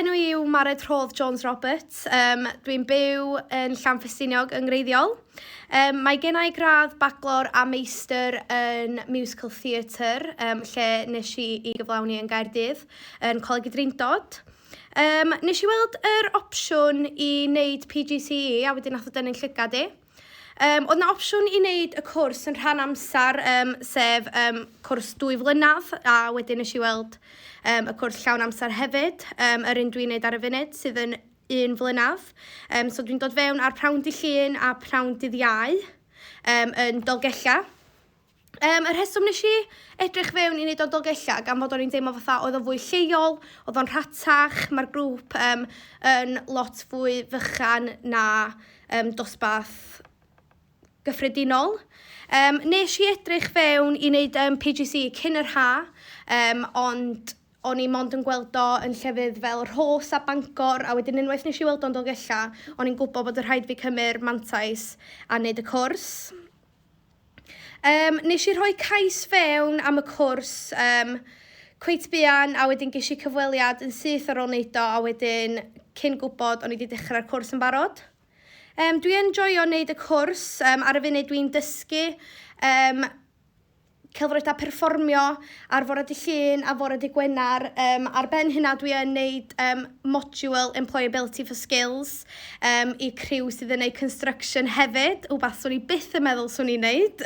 enw i yw Mae Mared Rhodd Jones Roberts. Dwi'n byw yn Ffestiniog yn ngreiddiol. Mae gen I gradd baclor a meistr yn musical theatre, lle nes i gyflawni yn Gaerdydd, yn Coleg Meirion-Dwyfor. Nes i weld yr opsiwn i wneud PGCE, a wedyn nath o dynnu'n llygad i. Oedd na opsiwn i wneud y cwrs yn rhan amser, sef cwrs 2 flynedd, a wedyn nes i weld y cwrs llawn amser hefyd, yr un dwi'n wneud ar y funud, sydd yn 1 flynedd. So dwi'n dod fewn ar prawn dydd Llun a prawn dydd Iau yn Dolgellau. Y rheswm nes i edrych fewn i wneud o Dolgellau, gan fod o'n i'n deimlo fatha oedd o fwy lleol, oedd o'n rhatach, mae'r grŵp yn lot fwy fychan na dosbarth gyffredinol. Nes i edrych fewn i wneud PGC cyn yr ha, ond o'n i mond yn gweld o yn llefydd fel Rhos a Bangor, a wedyn unwaith nes i weld o'n Dolgellau, o'n i'n gwybod bod y rhaid fi cymryd mantais a wneud y cwrs. Nes i rhoi cais fewn am y cwrs cweit buan, a wedyn ges i cyfweliad yn syth ar ôl wneud o, a wedyn cyn gwybod o'n i wedi dechrau'r cwrs yn barod. Dwi'n enjoio wneud y cwrs, ar y funud dwi'n dysgu Celfyddydau Perfformio ar fore dydd Llun a fore dydd Gwener. Ar ben hynna dwi'n wneud module Employability for Skills i criw sydd yn wneud construction hefyd, wbath swn i byth yn meddwl swn i'n wneud,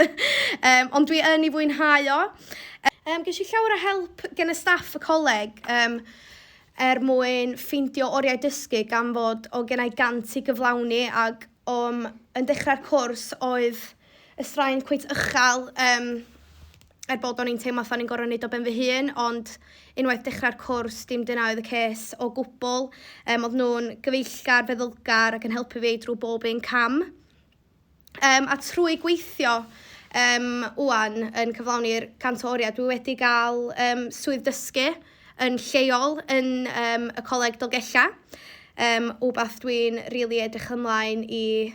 ond dwi yn ei fwynhau o. Ges i llawer o help gen y staff y coleg mwyn ffeindio oriau dysgu gan fod o gennau gant i gyflawni, ac yn dechrau'r cwrs oedd y straen cweit uchel, bod o'n i'n teimlo fatha ni'n gorfod wneud o ben fy hun, ond unwaith dechrau'r cwrs dim dyna oedd y ces o gwbl. Oedd nhw'n gyfeillgar, feddylgar ac yn helpu fi drwy bob un cam. A trwy gweithio wwan yn cyflawni'r cant o oriau, dwi wedi cael swydd dysgu yn lleol yn y Coleg Dolgellau. Wbath dwi'n rili edrych ymlaen i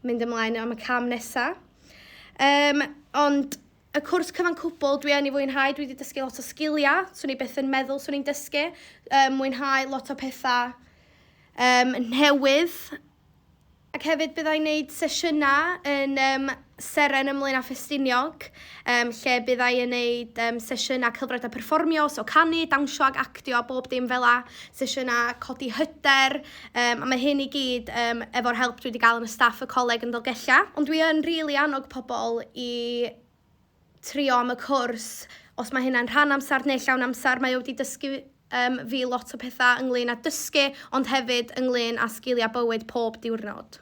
mynd ymlaen am y cam nesaf. Ond y cwrs cyfan cwbl dwi yn ei fwynhau, dwi wedi dysgu lot o sgiliau, swn i byth yn meddwl swn i'n dysgu, mwynhau lot o pethau newydd. Ac hefyd byddai'n wneud sesiynau yn Seren Blaenau Ffestiniog, lle byddai'n wneud sesiynau Celfyddydau Perfformio, so canu, dawnsio ac actio, bob dim fel la, sesiynau codi hyder, a mae hyn i gyd efo'r help dwi wedi cael yn y staff y coleg yn Dolgellau. Ond dwi yn rili annog pobl i trio am y cwrs, os mae hynna'n rhan amser neu llawn amser. Mae wedi dysgu fi lot o pethau ynglyn â dysgu, ond hefyd ynglyn â sgiliau bywyd pob diwrnod.